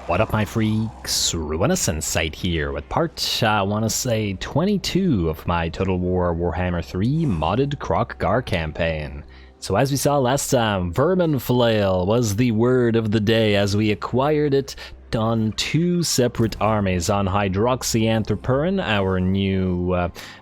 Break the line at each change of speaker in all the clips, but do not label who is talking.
What up, my freaks? RuinusInsight here with part, I want to say, 22 of my Total Warhammer 3 modded Kroq-Gar campaign. So as we saw last time, Vermin Flail was the word of the day as we acquired it on two separate armies, on Hydroxyanthropurin,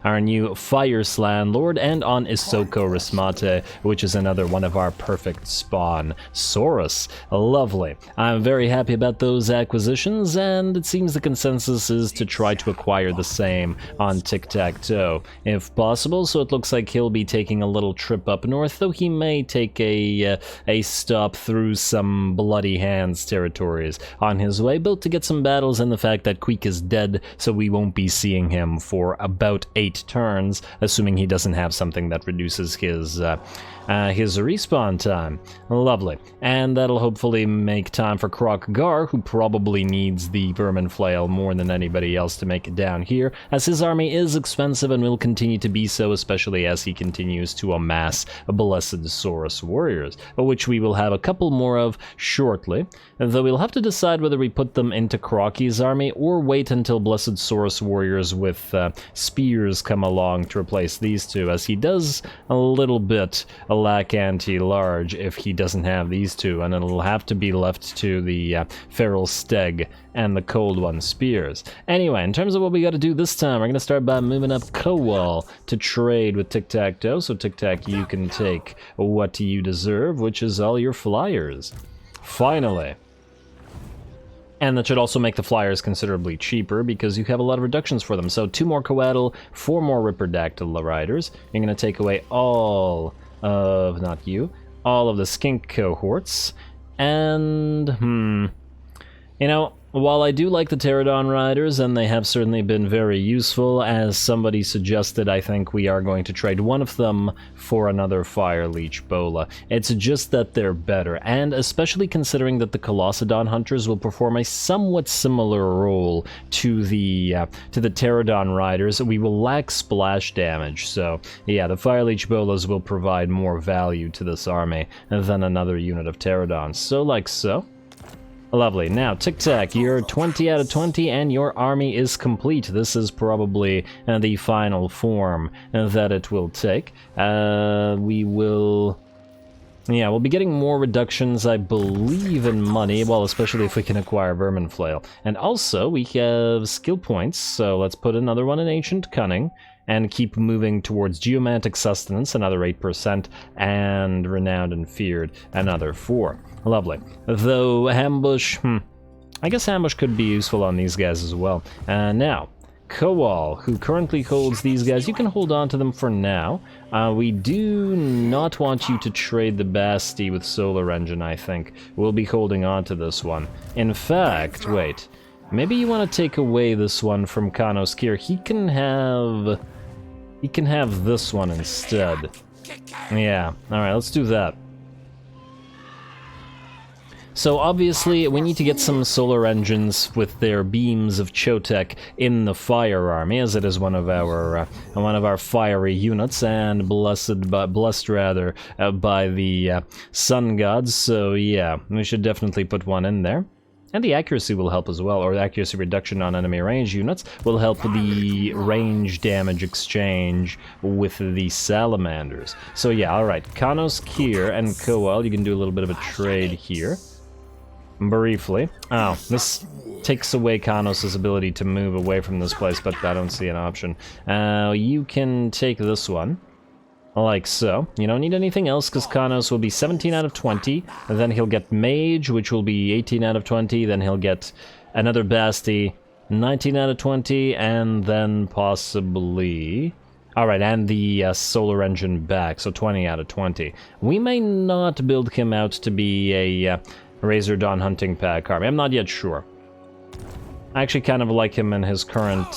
our new Fire Slan Lord, and on Isoko Rismate, which is another one of our perfect spawn, Saurus. Lovely. I'm very happy about those acquisitions, and it seems the consensus is to try to acquire the same on Tic-Tac-Toe, if possible, so it looks like he'll be taking a little trip up north, though he may take a stop through some Bloody Hands territories on his way, built to get some battles, and the fact that Queek is dead, so we won't be seeing him for about 8 turns, assuming he doesn't have something that reduces his respawn time. Lovely. And that'll hopefully make time for Kroq-Gar, who probably needs the Vermin Flail more than anybody else to make it down here, as his army is expensive and will continue to be so, especially as he continues to amass Blessed Saurus warriors, which we will have a couple more of shortly, though we'll have to decide whether we put them into Kroki's army or wait until Blessed Saurus warriors with spears come along to replace these two, as he does a little bit lack anti-large if he doesn't have these two, and it'll have to be left to the Feral Steg and the Cold One spears. Anyway, in terms of what we gotta do this time, we're gonna start by moving up Kowal to trade with Tic-Tac-Toe, so Tic-Tac, you can take what you deserve, which is all your flyers. Finally. And that should also make the flyers considerably cheaper because you have a lot of reductions for them. So 2 more Coatl, 4 more Ripperdactyl riders. You're gonna take away all of, not you, all of the skink cohorts, and, you know, while I do like the Pterodon riders, and they have certainly been very useful, as somebody suggested, I think we are going to trade one of them for another Fire Leech Bola. It's just that they're better, and especially considering that the Colossadon Hunters will perform a somewhat similar role to the Pterodon riders, we will lack splash damage, so yeah, the Fire Leech Bolas will provide more value to this army than another unit of Pterodons, so like so. Lovely. Now, Tic-Tac, you're 20 out of 20, and your army is complete. This is probably the final form that it will take. We'll be getting more reductions, I believe, in money, well, especially if we can acquire Vermin Flail. And also, we have skill points, so let's put another one in Ancient Cunning, and keep moving towards Geomantic Sustenance, another 8%, and Renowned and Feared, another 4. Lovely. Though Ambush, I guess Ambush could be useful on these guys as well. Now, Kowal, who currently holds these guys, you can hold on to them for now. We do not want you to trade the Basti with Solar Engine, I think. We'll be holding on to this one. In fact, wait. Maybe you want to take away this one from Kanos Kier. He can have this one instead. Yeah, alright, let's do that. So obviously, we need to get some solar engines with their beams of Chotek in the fire army, as it is one of our fiery units, and blessed by the sun gods. So yeah, we should definitely put one in there. And the accuracy will help as well, or the accuracy reduction on enemy range units will help the range damage exchange with the salamanders. So yeah, alright, Kanos Kier and Kowal, you can do a little bit of a trade here. Briefly. Oh, this takes away Kanos' ability to move away from this place, but I don't see an option. You can take this one. Like so. You don't need anything else, because Kanos will be 17 out of 20, and then he'll get Mage, which will be 18 out of 20, then he'll get another Basti, 19 out of 20, and then possibly... Alright, and the Solar Engine back, so 20 out of 20. We may not build him out to be a Razor Dawn Hunting Pack army. I'm not yet sure. I actually kind of like him in his current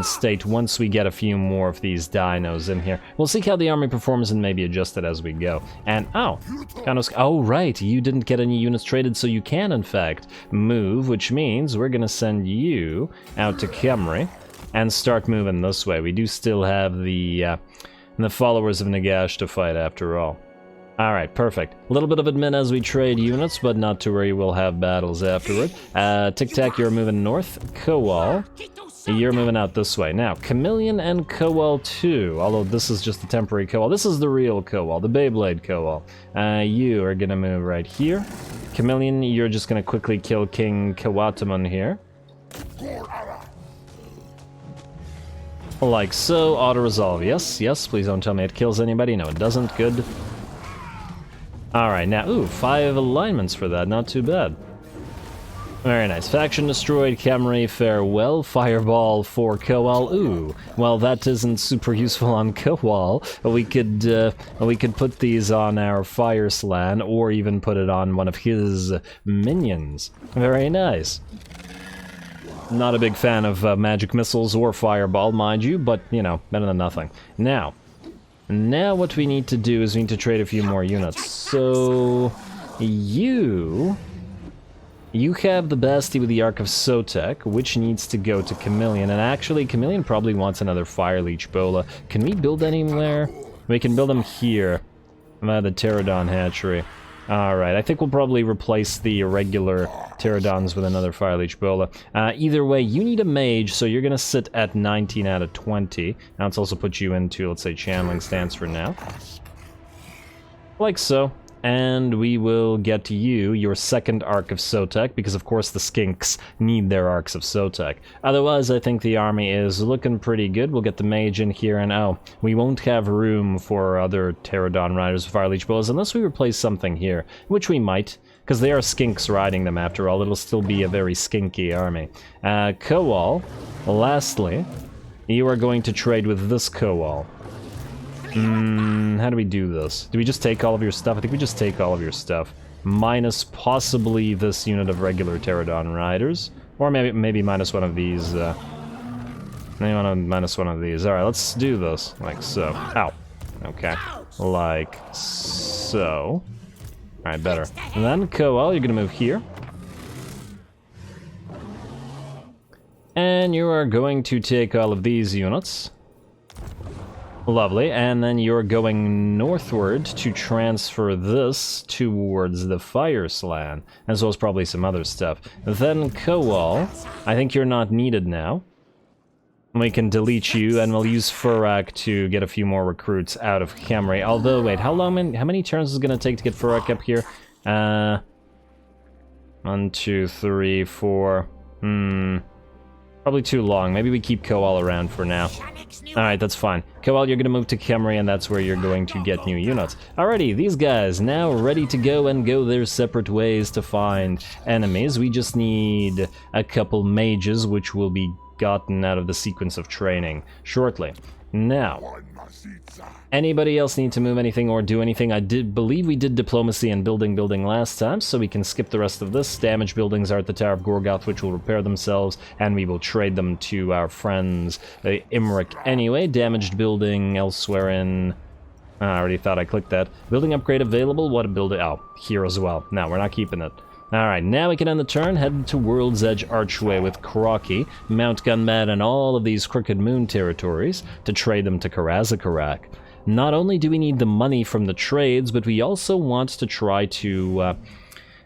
state once we get a few more of these dinos in here. We'll see how the army performs and maybe adjust it as we go. And, oh, Kanos, oh right, you didn't get any units traded, so you can, in fact, move, which means we're gonna send you out to Camry and start moving this way. We do still have the followers of Nagash to fight after all. Alright, perfect. A little bit of admin as we trade units, but not to worry, we'll have battles afterward. Tic-Tac, you're moving north. Kowal, you're moving out this way. Now, Chameleon and Kowal too, although this is just a temporary Kowal. This is the real Kowal, the Beyblade Kowal. You are gonna move right here. Chameleon, you're just gonna quickly kill King Kawatamun here. Like so, auto-resolve. Yes, yes, please don't tell me it kills anybody. No, it doesn't. Good. Alright, now, ooh, 5 alignments for that, not too bad. Very nice. Faction destroyed, Camry, farewell. Fireball for Kowal. Ooh, well, that isn't super useful on Kowal. We could put these on our Fire Slan, or even put it on one of his minions. Very nice. Not a big fan of magic missiles or Fireball, mind you, but, you know, better than nothing. Now what we need to do is we need to trade a few more units. So, you have the Basti with the Ark of Sotek, which needs to go to Chameleon, and actually, Chameleon probably wants another Fire Leech Bola. Can we build anywhere? We can build them here, the Pterodon Hatchery. Alright, I think we'll probably replace the regular Pterodons with another Fire Leech Bola. Either way, you need a mage, so you're gonna sit at 19 out of 20. Now let's also put you into, let's say, channeling stance for now. Like so. And we will get to you, your second Ark of Sotek, because of course the Skinks need their Arks of Sotek. Otherwise, I think the army is looking pretty good. We'll get the mage in here, and oh, we won't have room for other Pterodon Riders with Fire Leech Bolas unless we replace something here, which we might, because they are Skinks riding them after all. It'll still be a very skinky army. Kowal, lastly, you are going to trade with this Kowal. How do we do this? Do we just take all of your stuff? I think we just take all of your stuff. Minus possibly this unit of regular Pterodon Riders. Or maybe minus one of these. Minus one of these. Alright, let's do this. Like so. Ow. Okay. Like so. Alright, better. And then Kowal, you're gonna move here. And you are going to take all of these units. Lovely, and then you're going northward to transfer this towards the Fire Slan, as well as probably some other stuff. Then Kowal, I think you're not needed now. We can delete you, and we'll use Furak to get a few more recruits out of Camry. Although, wait, how many turns is it going to take to get Furak up here? 1, 2, 3, 4... Probably too long. Maybe we keep Kowal around for now. Alright, that's fine. Kowal, you're gonna move to Camry, and that's where you're going to get new units. Alrighty, these guys now ready to go and go their separate ways to find enemies. We just need a couple mages, which will be gotten out of the sequence of training shortly. Now, anybody else need to move anything or do anything? I did believe we did diplomacy and building last time, so we can skip the rest of this. Damaged buildings are at the Tower of Gorgoth, which will repair themselves, and we will trade them to our friends Imric anyway. Damaged building elsewhere in... I already thought I clicked that. Building upgrade available? What a building... Oh, here as well. No, we're not keeping it. Alright, now we can end the turn, head to World's Edge Archway with Kroki, Mount Gunmad, and all of these Crooked Moon territories to trade them to Karazakarak. Not only do we need the money from the trades, but we also want to try to...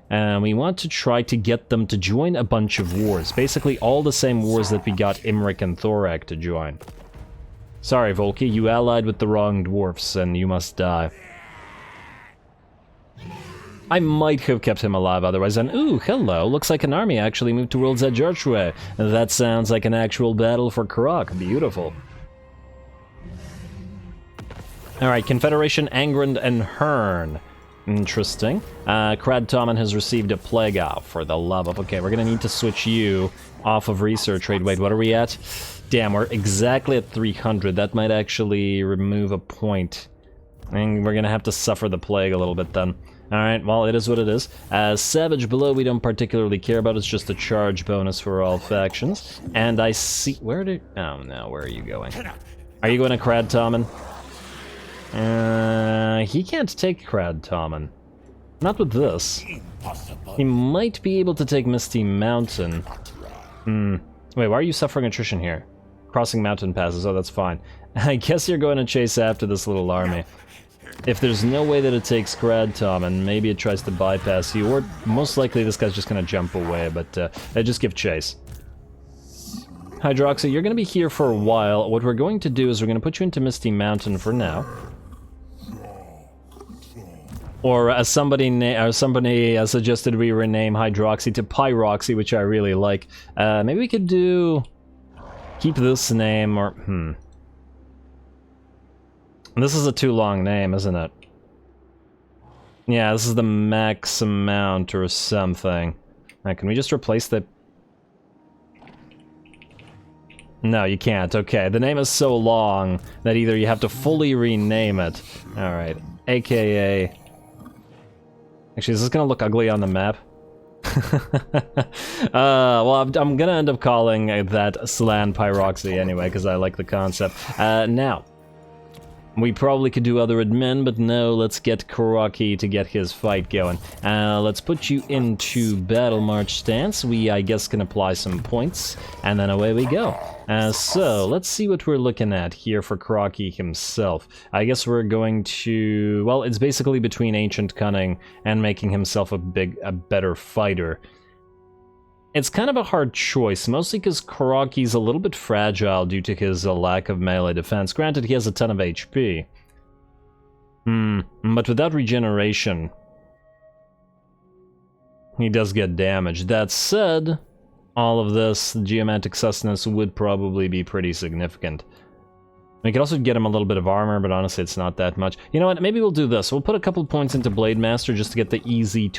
get them to join a bunch of wars. Basically all the same wars that we got Imric and Thorak to join. Sorry, Volki, you allied with the wrong dwarfs, and you must die. I might have kept him alive otherwise, and ooh, hello, looks like an army actually moved to World's Edge Archway. That sounds like an actual battle for Kroq. Beautiful. Alright, Confederation, Angrand, and Hearn. Interesting. Crad Tommen has received a plague. Oh, for the love of... Okay, we're gonna need to switch you off of research rate. Wait, what are we at? Damn, we're exactly at 300. That might actually remove a point. And we're gonna have to suffer the plague a little bit then. Alright, well, it is what it is. Savage Below we don't particularly care about, it's just a charge bonus for all factions. And I see... Where did... Oh, no, where are you going? Are you going to Crad Tommen? He can't take Crad Tommen. Not with this. He might be able to take Misty Mountain. Wait, why are you suffering attrition here? Crossing mountain passes, oh, that's fine. I guess you're going to chase after this little army. if there's no way that it takes Grad Tom, and maybe it tries to bypass you, or most likely this guy's just gonna jump away, but just give chase. Hydroxy, you're gonna be here for a while. What we're going to do is we're gonna put you into Misty Mountain for now. Or as somebody suggested, we rename Hydroxy to Pyroxy, which I really like. Maybe we could keep this name, or This is a too long name, isn't it? Yeah, this is the max amount or something. Now, can we just replace the... No, you can't. Okay, the name is so long that either you have to fully rename it. Alright, aka... Actually, is this gonna look ugly on the map? Well, I'm gonna end up calling that Slan Pyroxy anyway, because I like the concept. Now, we probably could do other admin, but no, let's get Kroq to get his fight going. Let's put you into Battle March stance. We, I guess, can apply some points, and then away we go. So, let's see what we're looking at here for Kroq himself. I guess we're going to... Well, it's basically between Ancient Cunning and making himself a better fighter. It's kind of a hard choice, mostly because Kroq's a little bit fragile due to his lack of melee defense. Granted, he has a ton of HP. But without regeneration, he does get damaged. That said, all of this geomantic sustenance would probably be pretty significant. We could also get him a little bit of armor, but honestly it's not that much. You know what, maybe we'll do this. We'll put a couple points into Blade Master just to get the easy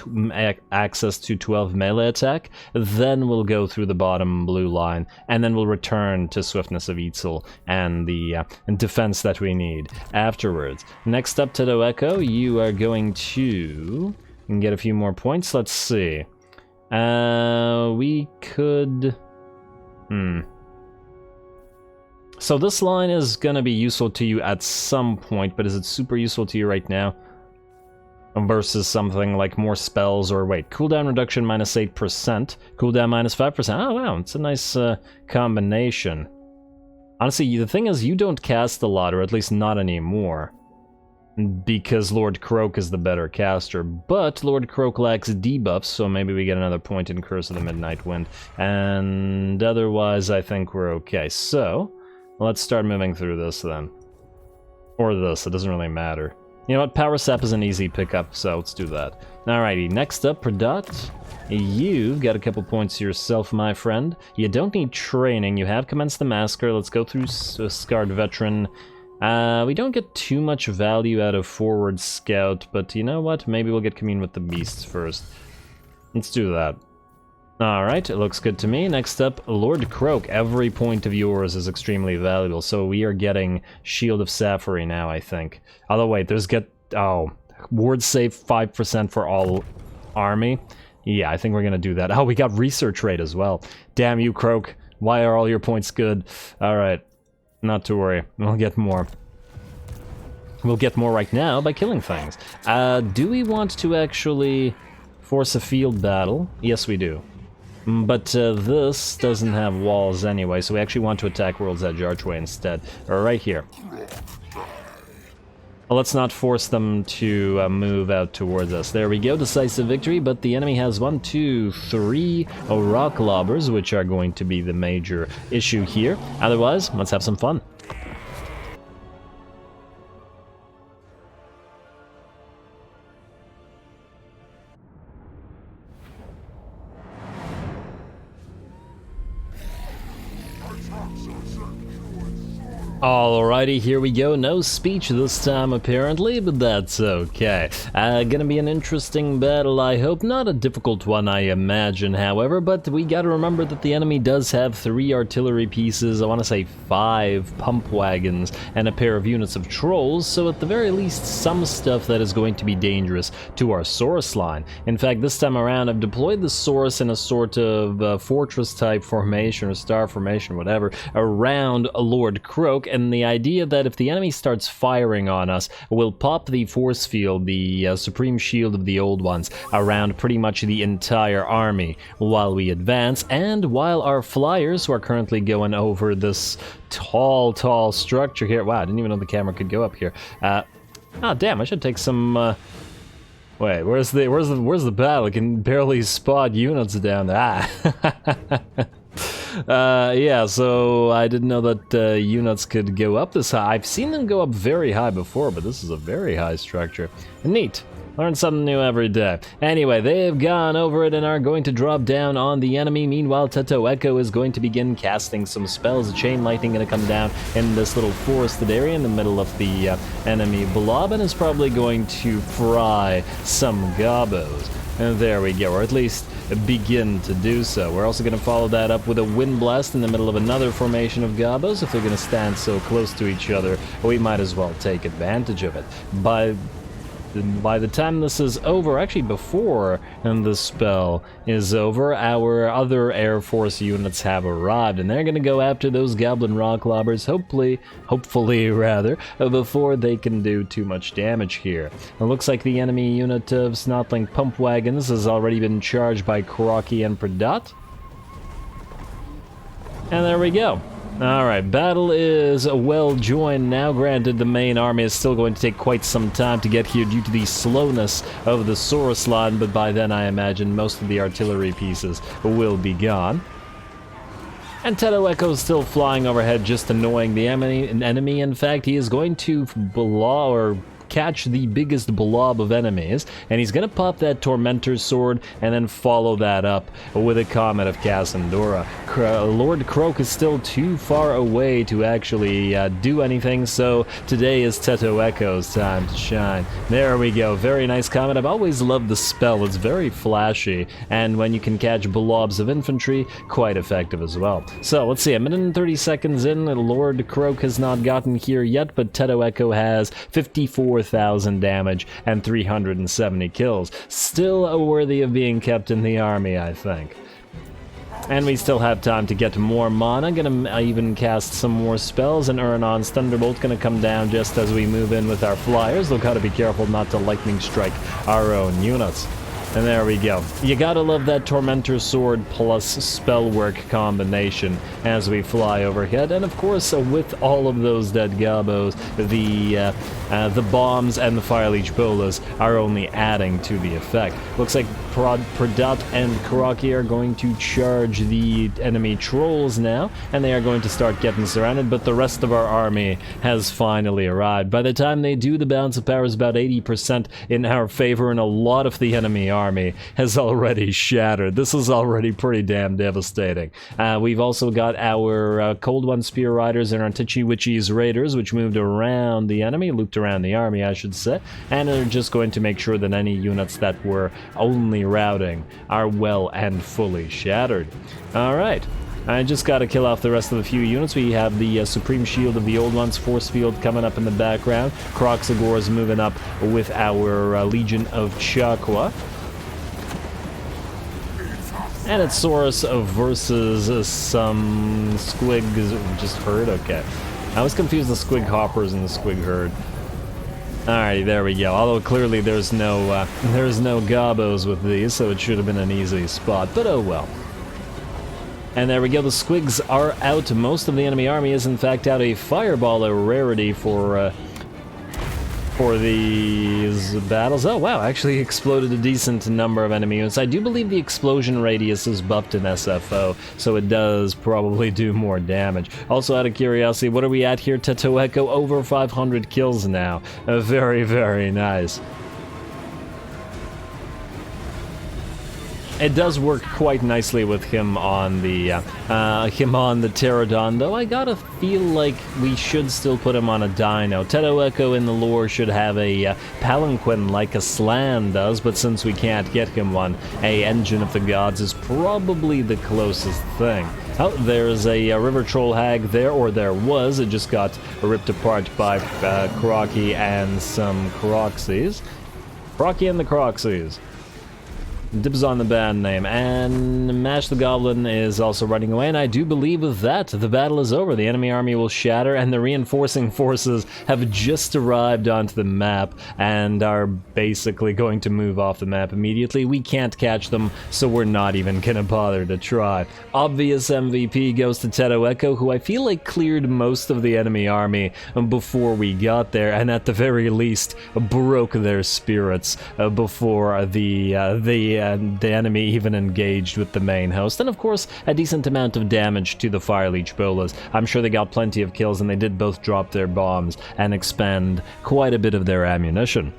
access to 12 melee attack. Then we'll go through the bottom blue line, and then we'll return to Swiftness of Xhotl and the defense that we need afterwards. Next up, TETTO'EKO, you are going to get a few more points. Let's see. We could... So this line is gonna be useful to you at some point, but is it super useful to you right now? Versus something like more spells, or wait, cooldown reduction minus 8%, cooldown minus 5%. Oh wow, it's a nice combination. Honestly, the thing is, you don't cast a lot, or at least not anymore, because Lord Kroq is the better caster, but Lord Kroq lacks debuffs, so maybe we get another point in Curse of the Midnight Wind, and otherwise I think we're okay. So... let's start moving through this then. Or this, it doesn't really matter. You know what, Power Sap is an easy pickup, so let's do that. Alrighty, next up, Pradot. You've got a couple points yourself, my friend. You don't need training, you have commenced the Massacre. Let's go through Scarred Veteran. We don't get too much value out of Forward Scout, but you know what, maybe we'll get Commune with the Beasts first. Let's do that. Alright, it looks good to me. Next up, Lord Kroq. Every point of yours is extremely valuable, so we are getting Shield of Sapphire now, I think. Although, wait, ward save 5% for all army? Yeah, I think we're gonna do that. Oh, we got Research Rate as well. Damn you, Kroq. Why are all your points good? Alright, not to worry. We'll get more. We'll get more right now by killing things. Do we want to actually force a field battle? Yes, we do. But this doesn't have walls anyway, so we actually want to attack World's Edge Archway instead. Right here. Well, let's not force them to move out towards us. There we go, decisive victory, but the enemy has 1, 2, 3 rock lobbers, which are going to be the major issue here. Otherwise, let's have some fun. Alrighty, here we go. No speech this time, apparently, but that's okay. Gonna be an interesting battle, I hope. Not a difficult one, I imagine, however, but we gotta remember that the enemy does have 3 artillery pieces, I want to say 5 pump wagons, and a pair of units of trolls, so at the very least, some stuff that is going to be dangerous to our Saurus line. In fact, this time around, I've deployed the Saurus in a sort of fortress-type formation, or star formation, whatever, around Lord Kroq, and the idea that if the enemy starts firing on us, we'll pop the force field, the supreme shield of the old ones, around pretty much the entire army while we advance, and while our flyers, who are currently going over this tall structure here, wow, I didn't even know the camera could go up here, Ah, damn! I should take some. Wait, where's the battle? I can barely spot units down there. Yeah, so I didn't know that units could go up this high. I've seen them go up very high before, but this is a very high structure. Neat. Learn something new every day. Anyway, they've gone over it and are going to drop down on the enemy. Meanwhile, TETTO'EKO is going to begin casting some spells. Chain lightning going to come down in this little forested area in the middle of the enemy blob, and is probably going to fry some gobos. And there we go, or at least begin to do so. We're also going to follow that up with a wind blast in the middle of another formation of gobos. If they're going to stand so close to each other, we might as well take advantage of it. By the time this is over, actually before the spell is over, our other Air Force units have arrived, and they're going to go after those Goblin Rock Lobbers, hopefully rather, before they can do too much damage here. It looks like the enemy unit of Snotling Pump Wagons has already been charged by Kroq-Gar and Pradot. And there we go. Alright, battle is well joined now. Granted, the main army is still going to take quite some time to get here due to the slowness of the Saurus line, but by then I imagine most of the artillery pieces will be gone. And TETTO'EKO is still flying overhead, just annoying the enemy. In fact, he is going to catch the biggest blob of enemies, and he's gonna pop that Tormentor's Sword and then follow that up with a Comet of Cassandora. Lord Kroq is still too far away to actually do anything, so today is TETTO'EKO's time to shine. There we go, very nice Comet. I've always loved the spell, it's very flashy, and when you can catch blobs of infantry, quite effective as well. So let's see, a minute and 30 seconds in, Lord Kroq has not gotten here yet, but TETTO'EKO has 54,000 damage and 370 kills. Still worthy of being kept in the army, I think. And we still have time to get more mana. Gonna even cast some more spells, and Urnon's Thunderbolt gonna come down just as we move in with our flyers. Though gotta be careful not to lightning strike our own units. And there we go. You gotta love that Tormentor Sword plus spell work combination as we fly overhead. And of course, with all of those dead gobos, the bombs and the Fire Leech Bolas are only adding to the effect. Looks like Pradot and Kroq-Gar are going to charge the enemy trolls now, and they are going to start getting surrounded, but the rest of our army has finally arrived. By the time they do, the balance of power is about 80% in our favor, and a lot of the enemy army has already shattered. This is already pretty damn devastating. We've also got our Cold One Spear Riders and our Titchy Witchy's Raiders, which moved around the enemy, looped around the army, I should say, and are just going to make sure that any units that were only routing are well and fully shattered. Alright. I just gotta kill off the rest of the few units. We have the Supreme Shield of the Old Ones, Force Field coming up in the background. Kroq-Gar is moving up with our Legion of Chakwa. And it's Saurus versus some Squigs. Just Herd? Okay. I was confused the Squig Hoppers and the Squig Herd. Alrighty, there we go. Although clearly there's no gobos with these, so it should have been an easy spot, but oh well. And there we go, the Squigs are out. Most of the enemy army is in fact out. A Fireball, a rarity for these battles. Oh wow, actually exploded a decent number of enemy units. I do believe the explosion radius is buffed in SFO, so it does probably do more damage. Also, out of curiosity, what are we at here? TETTO'EKO over 500 kills now. Very, very nice. It does work quite nicely with him on the Pterodon, though I gotta feel like we should still put him on a dino. TETTO'EKO in the lore should have a palanquin like a Slan does, but since we can't get him one, a Engine of the Gods is probably the closest thing. Oh, there's a River Troll Hag there, or there was. It just got ripped apart by Kroq-Gar and some Kroxies. Kroq-Gar and the Kroxies. Dibs on the band name. And Mash the Goblin is also running away, and I do believe with that, the battle is over. The enemy army will shatter, and the reinforcing forces have just arrived onto the map, and are basically going to move off the map immediately. We can't catch them, so we're not even gonna bother to try. Obvious MVP goes to TETTO'EKO, who I feel like cleared most of the enemy army before we got there, and at the very least broke their spirits before the enemy even engaged with the main host. And of course, a decent amount of damage to the Fire Leech Bolas. I'm sure they got plenty of kills, and they did both drop their bombs and expend quite a bit of their ammunition.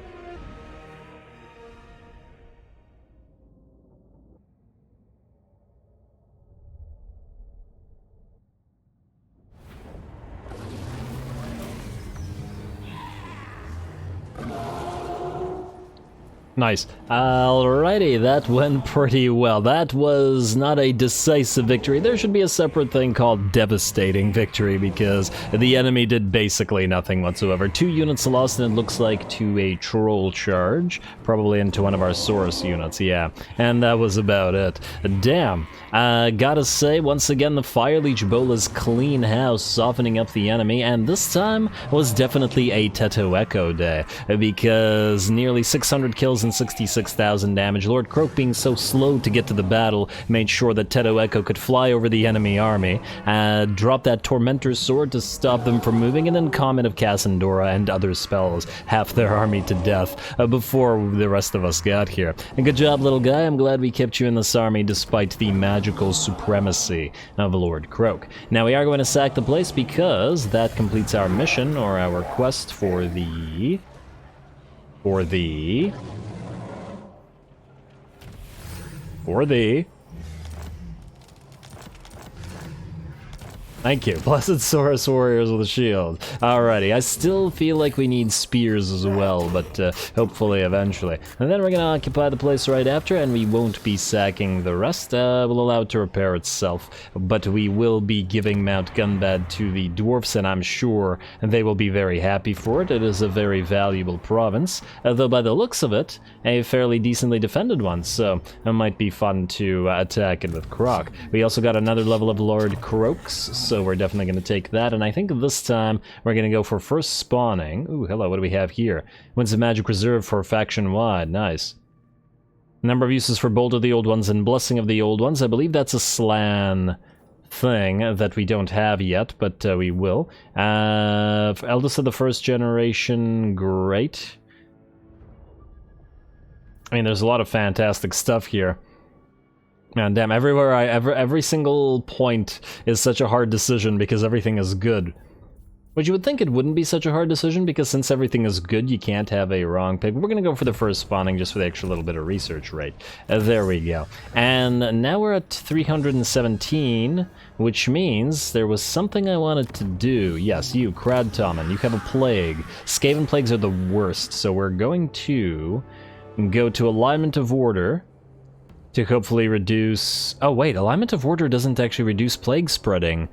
Nice. Alrighty, that went pretty well. That was not a decisive victory. There should be a separate thing called devastating victory, because the enemy did basically nothing whatsoever. 2 units lost, and it looks like to a troll charge, probably into one of our source units, yeah. And that was about it. Damn. Gotta say, once again, the Fire Leech Bolas clean house, softening up the enemy, and this time was definitely a TETTO'EKO day, because nearly 600 kills and 66,000 damage. Lord Kroq, being so slow to get to the battle, made sure that TETTO'EKO could fly over the enemy army, drop that Tormentor's Sword to stop them from moving, and then Comet of Cassandora and other spells half their army to death before the rest of us got here. And good job, little guy. I'm glad we kept you in this army despite the magical supremacy of Lord Kroq. Now we are going to sack the place, because that completes our mission, or our quest for the Thank you. Blessed Saurus Warriors with a shield. Alrighty, I still feel like we need spears as well, but hopefully eventually. And then we're gonna occupy the place right after, and we won't be sacking the rest. We'll allow it to repair itself, but we will be giving Mount Gunbad to the dwarfs, and I'm sure they will be very happy for it. It is a very valuable province, though by the looks of it, a fairly decently defended one, so it might be fun to attack it with Kroq. We also got another level of Lord Kroq's, so we're definitely going to take that, and I think this time we're going to go for first spawning. Ooh, hello, what do we have here? Wins the Magic Reserve for faction-wide, nice. Number of uses for Bolt of the Old Ones and Blessing of the Old Ones. I believe that's a Slan thing that we don't have yet, but we will. Eldest of the First Generation, great. I mean, there's a lot of fantastic stuff here. Man, damn, every single point is such a hard decision because everything is good. But you would think it wouldn't be such a hard decision, because since everything is good, you can't have a wrong pick. We're gonna go for the first spawning just for the extra little bit of research rate. There we go. And now we're at 317, which means there was something I wanted to do. Yes, you, Kradtoman, you have a plague. Skaven plagues are the worst, so we're going to go to Alignment of Order to hopefully reduce... Oh wait, Alignment of Order doesn't actually reduce plague spreading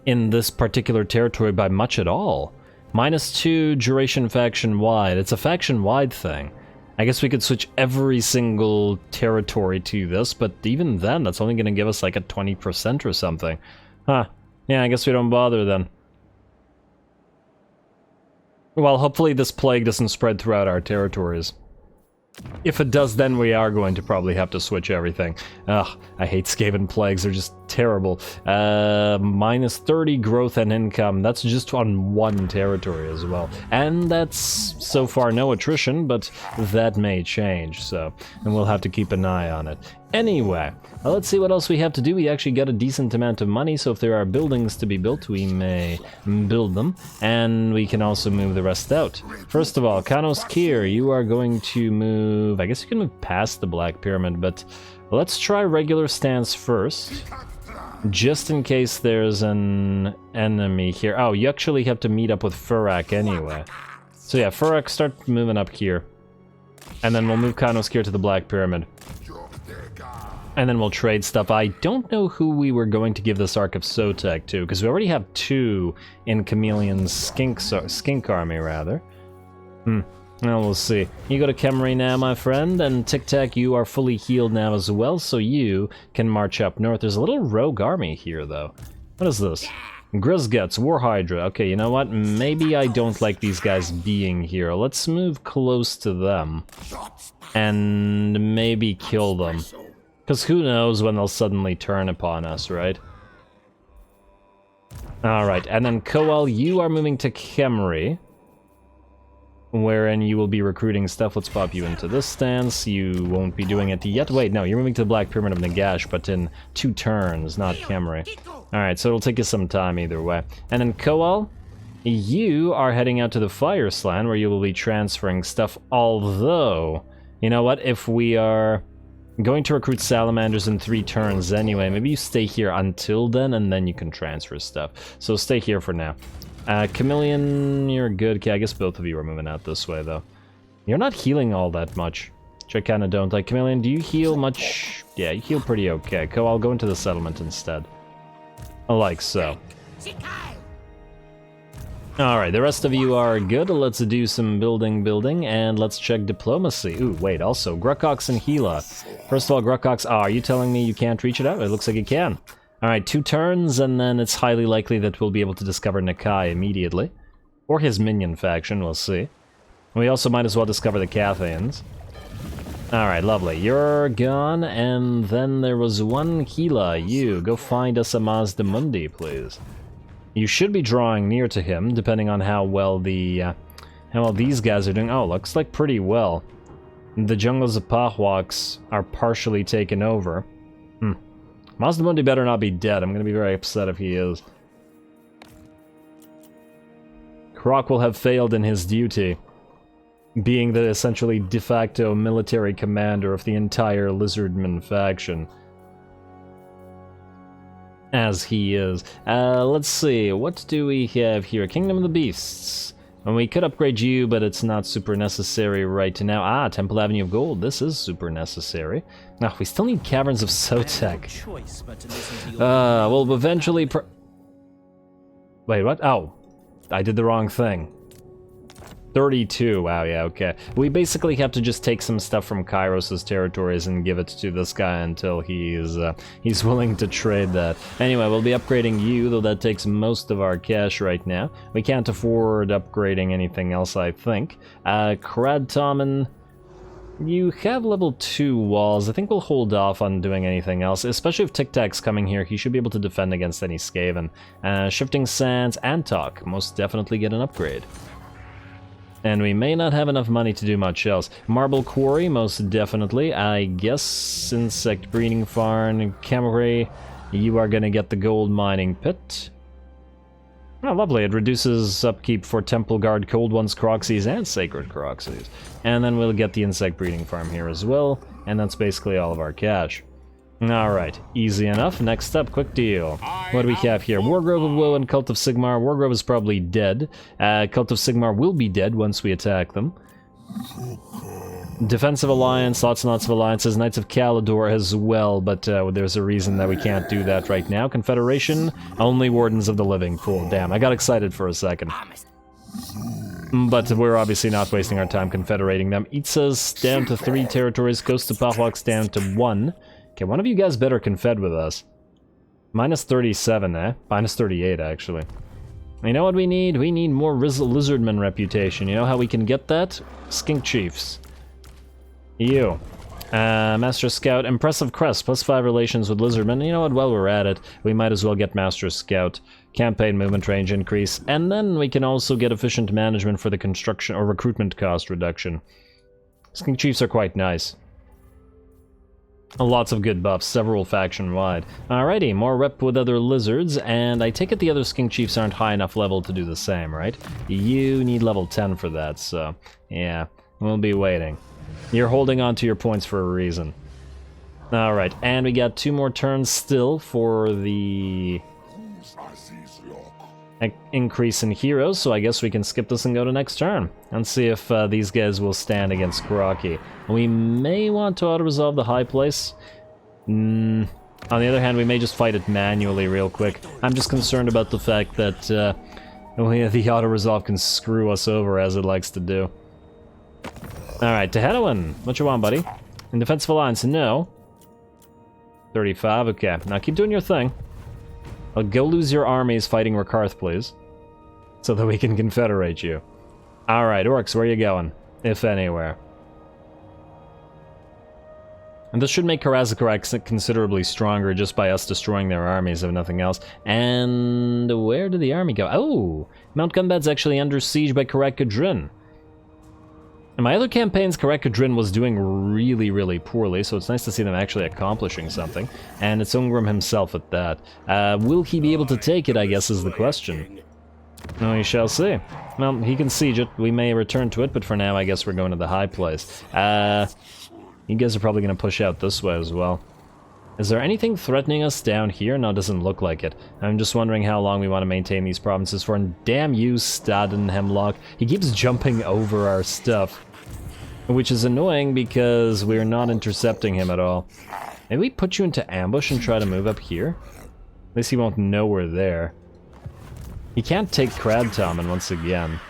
in this particular territory by much at all. -2 duration faction-wide. It's a faction-wide thing. I guess we could switch every single territory to this, but even then, that's only going to give us like a 20% or something. Huh. Yeah, I guess we don't bother then. Well, hopefully this plague doesn't spread throughout our territories. If it does, then we are going to probably have to switch everything. Ugh, I hate Skaven plagues, they're just terrible. -30 growth and income, that's just on one territory as well. And that's, so far, no attrition, but that may change, so... And we'll have to keep an eye on it. Anyway, let's see what else we have to do. We actually got a decent amount of money, so if there are buildings to be built, we may build them, and we can also move the rest out. First of all, Kanos Kier, you are going to move... I guess you can move past the Black Pyramid, but let's try regular stance first, just in case there's an enemy here. Oh, you actually have to meet up with Furak anyway. So yeah, Furak, start moving up here, and then we'll move Kanos Kier to the Black Pyramid. And then we'll trade stuff. I don't know who we were going to give this Ark of Sotek to, because we already have 2 in Chameleon's Skink Army, rather. Well, we'll see. You go to Camry now, my friend, and Tic Tac, you are fully healed now as well, so you can march up north. There's a little rogue army here, though. What is this? Grizzguts, War Hydra. Okay, you know what? Maybe I don't like these guys being here. Let's move close to them and maybe kill them. Because who knows when they'll suddenly turn upon us, right? Alright, and then Koal, you are moving to Camry, wherein you will be recruiting stuff. Let's pop you into this stance. You won't be doing it yet. Wait, no, you're moving to the Black Pyramid of Nagash, but in 2 turns, not Camry. Alright, so it'll take you some time either way. And then Koal, you are heading out to the Fire Slan, where you will be transferring stuff, although, you know what, if we are going to recruit salamanders in 3 turns anyway, maybe you stay here until then, and then you can transfer stuff. So stay here for now. Chameleon, you're good. Okay, I guess both of you are moving out this way, though. You're not healing all that much, which I kind of don't like. Chameleon, do you heal much? Yeah, you heal pretty okay. Cool, I'll go into the settlement instead. Like so. Alright, the rest of you are good. Let's do some building, and let's check diplomacy. Ooh, wait, also, Gruckox and Gila. First of all, Gruckox, are you telling me you can't reach it out? It looks like you can. Alright, 2 turns, and then it's highly likely that we'll be able to discover Nakai immediately. Or his minion faction, we'll see. We also might as well discover the Cathaeans. Alright, lovely. You're gone, and then there was one Gila. You, go find us a Mazda Mundi, please. You should be drawing near to him, depending on how well these guys are doing. Oh, looks like pretty well. The jungles of Pahwaks are partially taken over. Mazda Mundi better not be dead. I'm gonna be very upset if he is. Kroq will have failed in his duty, being the essentially de facto military commander of the entire Lizardmen faction. As he is. Let's see, what do we have here? Kingdom of the Beasts. And we could upgrade you, but it's not super necessary right now. Ah, Temple Avenue of Gold. This is super necessary. Now, we still need Caverns of Sotek. We'll eventually Wait, what? Oh, I did the wrong thing. 32, wow, yeah, okay. We basically have to just take some stuff from Kairos' territories and give it to this guy until he's willing to trade that. Anyway, we'll be upgrading you, though that takes most of our cash right now. We can't afford upgrading anything else, I think. Kradtomen, you have level 2 walls. I think we'll hold off on doing anything else, especially if Tic Tac's coming here. He should be able to defend against any Skaven. Shifting Sands, Antok, most definitely get an upgrade. And we may not have enough money to do much else. Marble Quarry, most definitely. I guess Insect Breeding Farm, Camry, you are going to get the Gold Mining Pit. Oh, lovely. It reduces upkeep for Temple Guard, Cold Ones, Croxies, and Sacred Croxies. And then we'll get the Insect Breeding Farm here as well. And that's basically all of our cash. Alright, easy enough. Next up, quick deal. What do we have here? Wargrove of Woe and Cult of Sigmar. Wargrove is probably dead. Cult of Sigmar will be dead once we attack them. Defensive Alliance, lots and lots of alliances. Knights of Calidor as well, but there's a reason that we can't do that right now. Confederation, only Wardens of the Living. Cool, damn, I got excited for a second. But we're obviously not wasting our time confederating them. Itzas down to 3 territories, Coast of Pahwaks down to 1. Okay, one of you guys better confed with us. Minus 37, eh? Minus 38, actually. You know what we need? We need more Lizardman reputation. You know how we can get that? Skink Chiefs. You. Master Scout, Impressive Crest, +5 relations with Lizardmen. You know what? While we're at it, we might as well get Master Scout. Campaign movement range increase. And then we can also get efficient management for the construction or recruitment cost reduction. Skink Chiefs are quite nice. Lots of good buffs, several faction-wide. Alrighty, more rep with other lizards, and I take it the other Skink Chiefs aren't high enough level to do the same, right? You need level 10 for that, so yeah, we'll be waiting. You're holding on to your points for a reason. Alright, and we got 2 more turns still for the increase in heroes, so I guess we can skip this and go to next turn and see if these guys will stand against Kroq. We may want to auto-resolve the high place. On the other hand, we may just fight it manually real quick. I'm just concerned about the fact that the auto-resolve can screw us over as it likes to do. Alright, TETTO'EKO, what you want, buddy? In defensive alliance, no. 35, okay. Now keep doing your thing. I'll go lose your armies fighting Rakarth, please. So that we can confederate you. Alright, orcs, where are you going? If anywhere. And this should make Karazakarak considerably stronger just by us destroying their armies, if nothing else. And where did the army go? Oh! Mount Gunbad's actually under siege by Karak-Kadrin. In my other campaigns, Karak-Kadrin was doing really, really poorly, so it's nice to see them actually accomplishing something. And it's Ungrim himself at that. Will he be able to take it, I guess, is the question. No, we shall see. Well, he can siege it. We may return to it, but for now, I guess we're going to the high place. You guys are probably going to push out this way as well. Is there anything threatening us down here? No, it doesn't look like it. I'm just wondering how long we want to maintain these provinces for. And damn you, Staden Hemlock. He keeps jumping over our stuff. Which is annoying because we're not intercepting him at all. Maybe we put you into ambush and try to move up here? At least he won't know we're there. He can't take Kradtommen once again.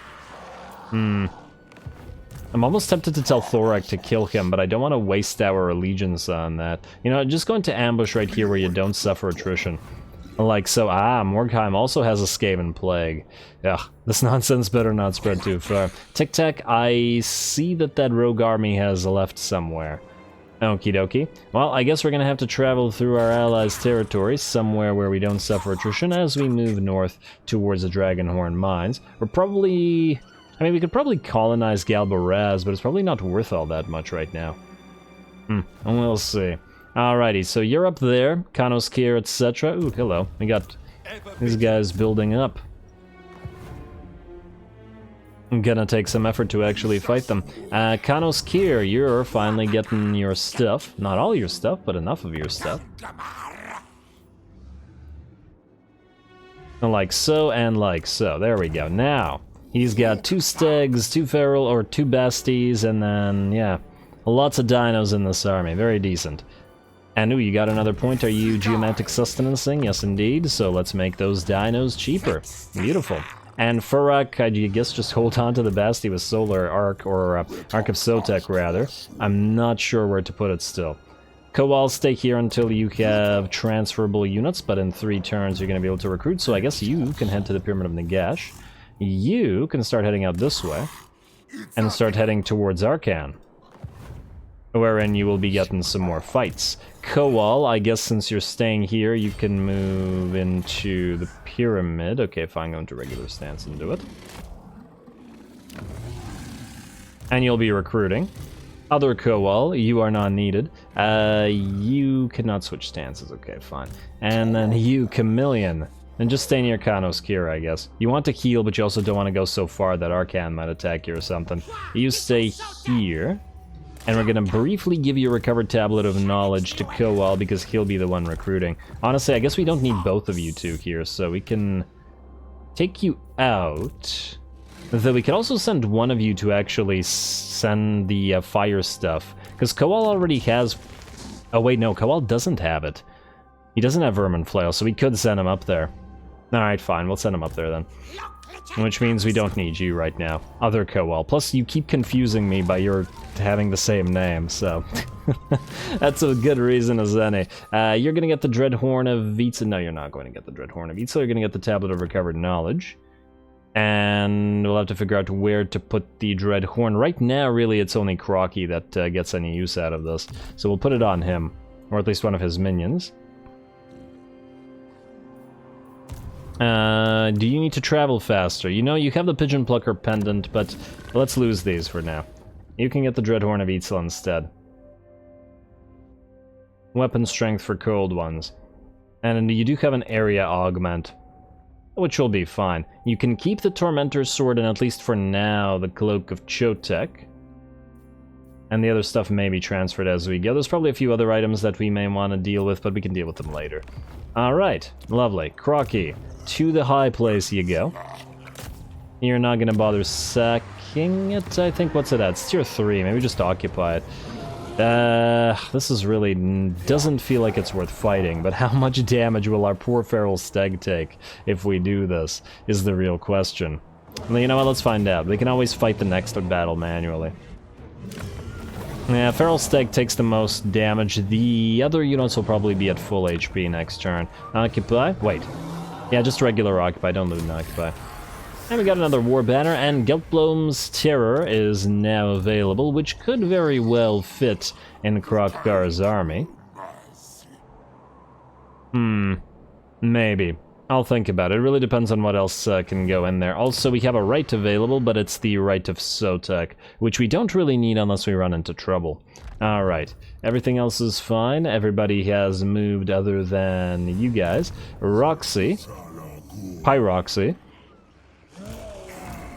I'm almost tempted to tell Thorak to kill him, but I don't want to waste our allegiance on that. You know, just go into ambush right here where you don't suffer attrition. Like so. Morgheim also has a Skaven Plague. Ugh, this nonsense better not spread too far. Tic Tac, I see that rogue army has left somewhere. Okie dokie. Well, I guess we're gonna have to travel through our allies' territory, somewhere where we don't suffer attrition, as we move north towards the Dragonhorn mines. We're probably... I mean, we could probably colonize Galbaraz, but it's probably not worth all that much right now. We'll see. Alrighty, so you're up there, Kanoskir, etc. Ooh, hello. We got these guys building up. I'm gonna take some effort to actually fight them. Kanoskir, you're finally getting your stuff. Not all your stuff, but enough of your stuff. Like so and like so. There we go. Now... he's got 2 Stegs, 2 Feral, or 2 Basties, and then, yeah, lots of dinos in this army. Very decent. And, ooh, you got another point. Are you geomantic sustenancing? Yes, indeed. So let's make those dinos cheaper. Beautiful. And Furak, I guess just hold on to the Basti with Solar Arc, or Arc of Sotek, rather. I'm not sure where to put it still. Kowal, stay here until you have transferable units, but in 3 turns you're going to be able to recruit, so I guess you can head to the Pyramid of Nagash. You can start heading out this way, and start heading towards Arcan, wherein you will be getting some more fights. Kowal, I guess since you're staying here, you can move into the Pyramid. Okay, fine, go into regular stance and do it. And you'll be recruiting. Other Kowal, you are not needed. You cannot switch stances, okay, fine. And then you, Chameleon. And just stay near Kanoskir, I guess. You want to heal, but you also don't want to go so far that Arcan might attack you or something. You stay here. And we're gonna briefly give you a recovered tablet of knowledge to Kowal because he'll be the one recruiting. Honestly, I guess we don't need both of you two here, so we can take you out. Though we could also send one of you to actually send the fire stuff. Because Kowal already has... oh wait, no, Kowal doesn't have it. He doesn't have Vermin Flail, so we could send him up there. Alright, fine, we'll send him up there then. Which means we don't need you right now. Other Kowal. Plus, you keep confusing me by your having the same name, so... that's a good reason as any. You're gonna get the Dreadhorn of Vitza. No, you're not going to get the Dreadhorn of Vitza. You're gonna get the Tablet of Recovered Knowledge. And we'll have to figure out where to put the Dreadhorn. Right now, really, it's only Kroq that gets any use out of this. So we'll put it on him. Or at least one of his minions. Do you need to travel faster? You know, you have the Pigeon Plucker pendant, but let's lose these for now. You can get the Dreadhorn of Xhotl instead. Weapon strength for cold ones. And you do have an area augment, which will be fine. You can keep the Tormentor's Sword and at least for now, the Cloak of Chotek. And the other stuff may be transferred as we go. There's probably a few other items that we may want to deal with, but we can deal with them later. Alright, lovely. Kroq, to the high place you go. You're not gonna bother sacking it, I think. What's it at? It's tier 3, maybe just occupy it. This is really... doesn't feel like it's worth fighting, but how much damage will our poor feral stag take if we do this, is the real question. Well, you know what, let's find out. They can always fight the next battle manually. Yeah, Feral Stag takes the most damage. The other units will probably be at full HP next turn. Occupy? Wait. Yeah, just regular Occupy, don't loot and Occupy. And we got another War Banner, and Geltblom's Terror is now available, which could very well fit in Kroq-Gar's army. Maybe. I'll think about it. It really depends on what else can go in there. Also, we have a right available, but it's the right of Sotek, which we don't really need unless we run into trouble. Alright, everything else is fine. Everybody has moved other than you guys. Roxy. Pyroxy.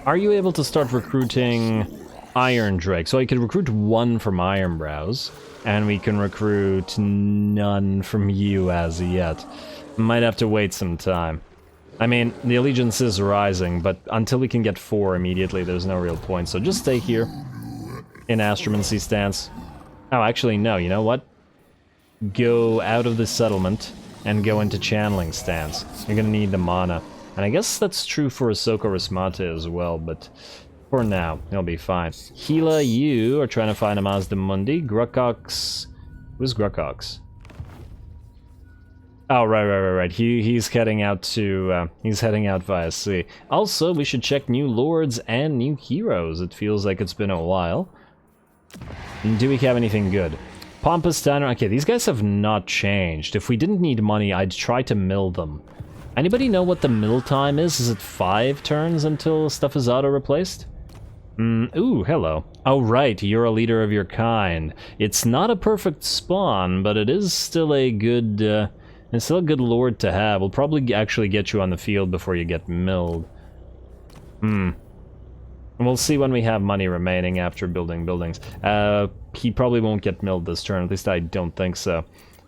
Are you able to start recruiting Iron Drake? So I could recruit one from Ironbrows, and we can recruit none from you as yet. Might have to wait some time. I mean, the allegiance is rising, but until we can get 4 immediately, there's no real point. So just stay here in Astromancy stance. Oh, actually, no. You know what? Go out of the settlement and go into channeling stance. You're gonna need the mana. And I guess that's true for Ahsoka Rismate as well, but for now, he'll be fine. Gila, you are trying to find a Mazda Mundi. Gruckox... Who's Gruckox? Oh, right. He's heading out to, he's heading out via sea. Also, we should check new lords and new heroes. It feels like it's been a while. Do we have anything good? Pompous Diner. Okay, these guys have not changed. If we didn't need money, I'd try to mill them. Anybody know what the mill time is? Is it 5 turns until stuff is auto-replaced? Ooh, hello. Oh, right, you're a leader of your kind. It's not a perfect spawn, but it is still a good, it's still a good lord to have. We'll probably actually get you on the field before you get milled. We'll see when we have money remaining after building buildings. He probably won't get milled this turn, at least I don't think so.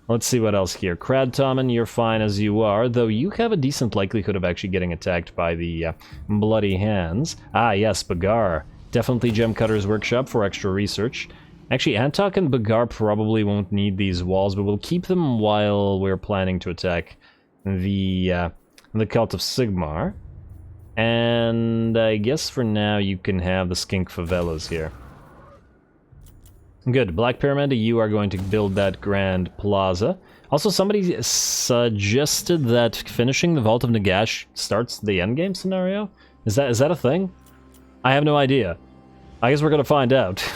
Let's see what else here. Cradtoman, you're fine as you are, though you have a decent likelihood of actually getting attacked by the Bloody Hands. Ah, yes, Bagar. Definitely Gemcutter's Workshop for extra research. Actually, Antok and Bagar probably won't need these walls, but we'll keep them while we're planning to attack the Cult of Sigmar. And I guess for now you can have the Skink Favelas here. Good. Black Pyramid, you are going to build that Grand Plaza. Also, somebody suggested that finishing the Vault of Nagash starts the endgame scenario? Is that a thing? I have no idea. I guess we're gonna find out.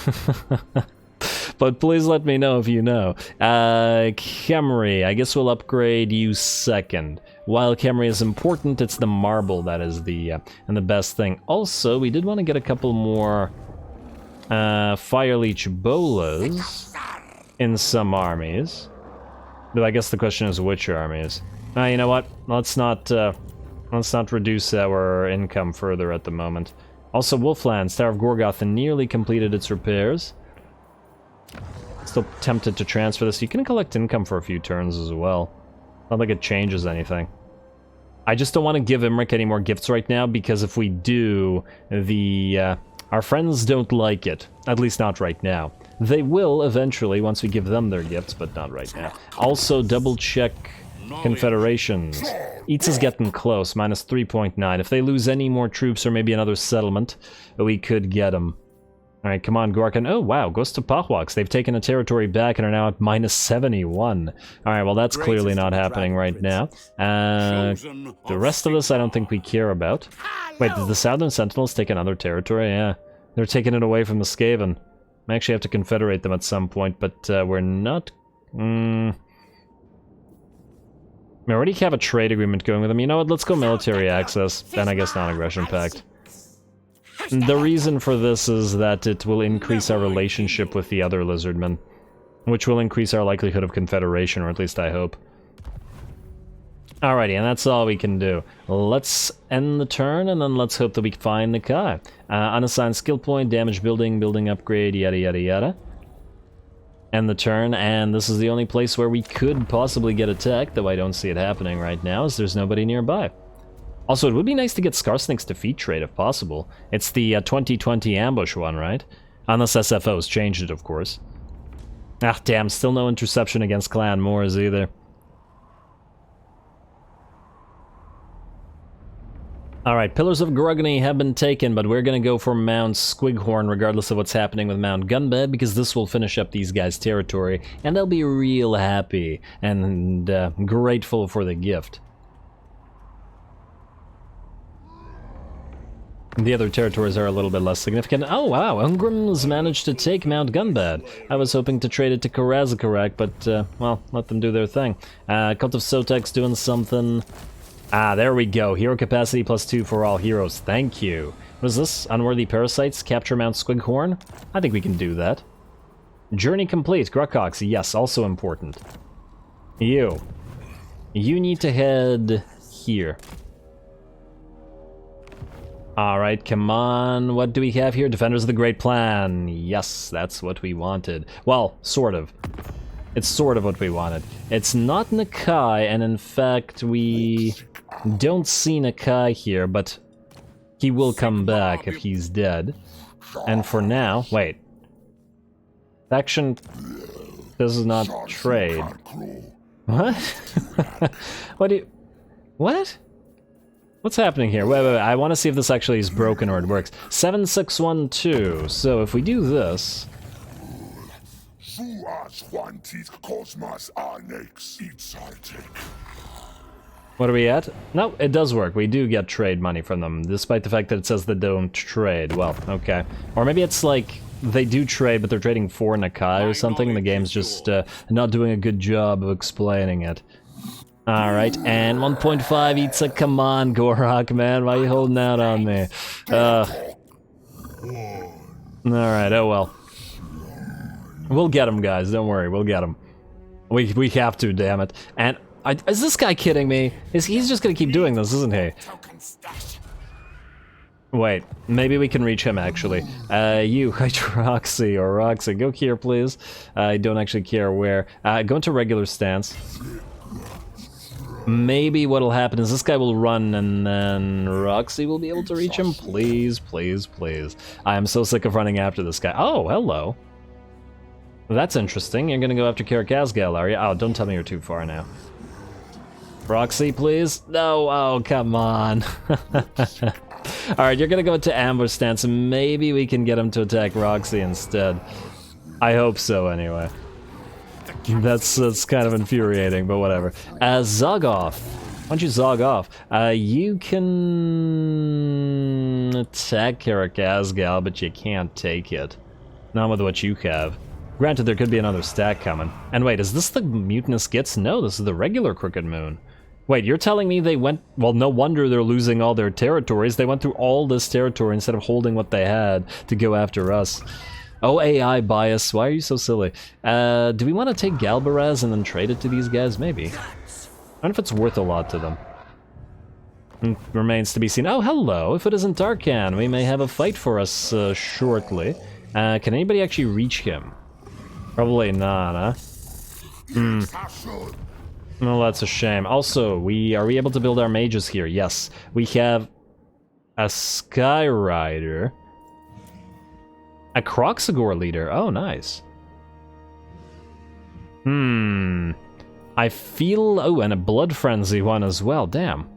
But please let me know if you know. Camry, I guess we'll upgrade you second. While Camry is important, it's the marble that is the best thing. Also, we did want to get a couple more Fireleech Bolas in some armies. Though I guess the question is which armies. You know what? Let's not reduce our income further at the moment. Also, Wolflands, Tower of Gorgoth nearly completed its repairs. Still tempted to transfer this. You can collect income for a few turns as well. Not like it changes anything. I just don't want to give Imric any more gifts right now, because if we do, our friends don't like it. At least not right now. They will eventually once we give them their gifts, but not right now. Also, double check confederations. Eats is getting close, minus 3.9. If they lose any more troops or maybe another settlement, we could get them. Alright, come on, Gorkan. Oh, wow, Ghost of Pahwaks. They've taken a territory back and are now at minus 71. Alright, well, that's clearly not happening right now. The rest of this I don't think we care about. Wait, did the Southern Sentinels take another territory? Yeah. They're taking it away from the Skaven. I actually have to confederate them at some point, but we're not... We already have a trade agreement going with them. You know what, let's go military access, then I guess non-aggression pact. The reason for this is that it will increase our relationship with the other Lizardmen, which will increase our likelihood of confederation, or at least I hope. Alrighty, and that's all we can do. Let's end the turn, and then let's hope that we find Nikai. Unassigned skill point, damage building, building upgrade, yada yada yada. End the turn, and this is the only place where we could possibly get attacked, though I don't see it happening right now, as there's nobody nearby. Also, it would be nice to get Skarsnik's defeat trade if possible. It's the 2020 ambush one, right? Unless SFO's changed it, of course. Ah, damn, still no interception against Clan Moors either. Alright, Pillars of Grogany have been taken, but we're gonna go for Mount Squighorn regardless of what's happening with Mount Gunbed, because this will finish up these guys' territory, and they'll be real happy and grateful for the gift. The other territories are a little bit less significant. Oh wow, Ungrim's managed to take Mount Gunbed. I was hoping to trade it to Karazakarak, but, well, let them do their thing. Cult of Sotek's doing something. Ah, there we go. Hero capacity +2 for all heroes. Thank you. What is this? Unworthy parasites? Capture Mount Squighorn? I think we can do that. Journey complete. Gruckox, yes, also important. You need to head here. Alright, come on. What do we have here? Defenders of the Great Plan. Yes, that's what we wanted. Well, sort of. It's sort of what we wanted. It's not Nakai, and in fact, we don't see Nakai here, but he will come back if he's dead. And for now, wait. Faction does not trade. What? What do you... What? What's happening here? Wait, I want to see if this actually is broken or it works. 7612. So if we do this... What are we at? No, it does work. We do get trade money from them, despite the fact that it says they don't trade. Well, okay. Or maybe it's like they do trade, but they're trading for Nakai or something, and the game's just not doing a good job of explaining it. Alright, and 1.5 eats a... Come on, Gorok, man. Why are you holding out on me? Alright, oh well. We'll get him, guys. Don't worry, we'll get him. We have to, damn it. And is this guy kidding me? He's just gonna keep doing this, isn't he? Wait, maybe we can reach him, actually. You, Hydroxy or Roxy, go here, please. I don't actually care where. Go into regular stance. Maybe what'll happen is this guy will run and then Roxy will be able to reach him. Please, please, please. I am so sick of running after this guy. Oh, hello. That's interesting. You're gonna go after Karakazgal, are you? Oh, don't tell me you're too far now. Roxy, please? No, oh, come on. Alright, you're gonna go into ambush stance, and maybe we can get him to attack Roxy instead. I hope so, anyway. That's kind of infuriating, but whatever. Zogoth. Why don't you zog off? You can attack Karakazgal, but you can't take it. Not with what you have. Granted, there could be another stack coming. And wait, is this the Mutinous Gits? No, this is the regular Crooked Moon. Wait, you're telling me they went... Well, no wonder they're losing all their territories. They went through all this territory instead of holding what they had to go after us. Oh, AI bias, why are you so silly? Do we want to take Galbaraz and then trade it to these guys? Maybe. I don't know if it's worth a lot to them. Remains to be seen. Oh, hello. If it isn't Darkan, we may have a fight for us shortly. Can anybody actually reach him? Probably not, huh? Well, that's a shame. Also, are we able to build our mages here? Yes. We have a Skyrider. A Kroq-Gar leader. Oh, nice. I feel... Oh, and a Blood Frenzy one as well. Damn.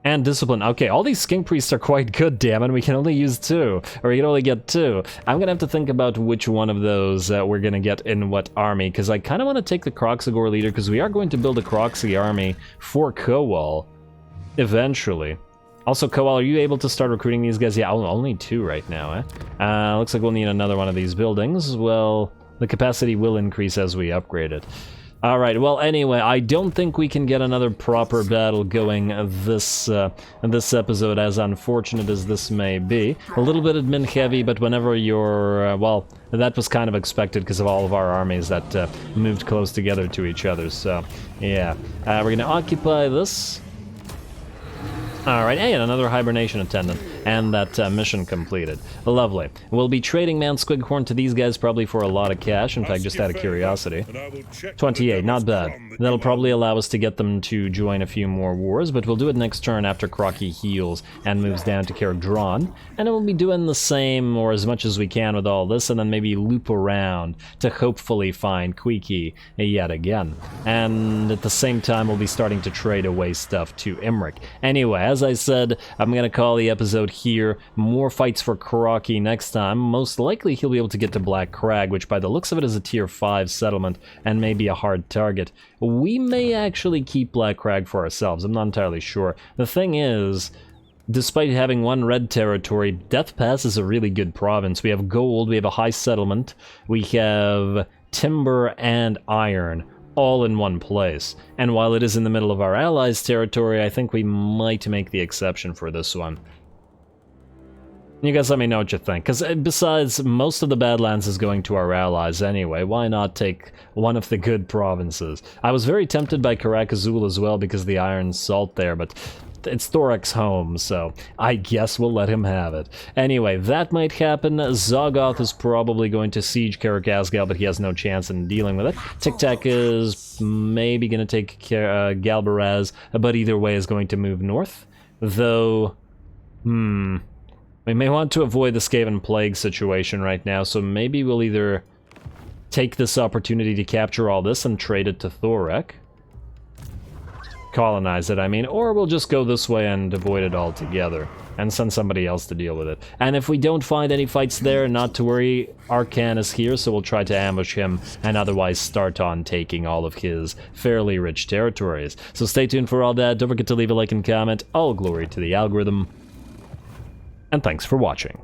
And Discipline. Okay, all these Skink Priests are quite good, damn it. We can only use 2. Or we can only get 2. I'm gonna have to think about which one of those we're gonna get in what army, because I kind of want to take the Kroq-Gar leader, because we are going to build a Kroxy army for Kowal eventually. Also, Kowal, are you able to start recruiting these guys? Yeah, only 2 right now, eh? Looks like we'll need another one of these buildings. Well, the capacity will increase as we upgrade it. Alright, well, anyway, I don't think we can get another proper battle going this episode, as unfortunate as this may be. A little bit admin heavy, but whenever you're, well, that was kind of expected because of all of our armies that moved close together to each other, so, yeah. We're gonna occupy this. Alright, hey, and another hibernation attendant. and that mission completed. Lovely. We'll be trading Mount Squighorn to these guys probably for a lot of cash, in fact, just out of curiosity. 28, not bad. That'll probably allow us to get them to join a few more wars, but we'll do it next turn after Kroq-Gar heals and moves down to Caradhran, and we'll be doing the same, or as much as we can with all this, and then maybe loop around to hopefully find Quiki yet again. And at the same time, we'll be starting to trade away stuff to Imrik. Anyway, as I said, I'm gonna call the episode here. More fights for Kroq-Gar next time. Most likely he'll be able to get to Black Crag, which by the looks of it is a tier 5 settlement and maybe a hard target. We may actually keep Black Crag for ourselves, I'm not entirely sure. The thing is, despite having one red territory, Death Pass is a really good province. We have gold, we have a high settlement, we have timber and iron, all in one place. And while it is in the middle of our allies' territory, I think we might make the exception for this one. You guys let me know what you think, because besides, most of the Badlands is going to our allies anyway. Why not take one of the good provinces? I was very tempted by Karak Azul as well because of the iron salt there, but it's Thorek's home, so I guess we'll let him have it. Anyway, that might happen. Zoggoth is probably going to siege Karak-Azgal, but he has no chance in dealing with it. Tic-Tac is maybe going to take Galbaraz, but either way is going to move north. Though, we may want to avoid the Skaven Plague situation right now, so maybe we'll either take this opportunity to capture all this and trade it to Thorek. Colonize it, I mean, or we'll just go this way and avoid it altogether and send somebody else to deal with it. And if we don't find any fights there, not to worry, Arcan is here, so we'll try to ambush him and otherwise start on taking all of his fairly rich territories. So stay tuned for all that. Don't forget to leave a like and comment. All glory to the algorithm. And thanks for watching.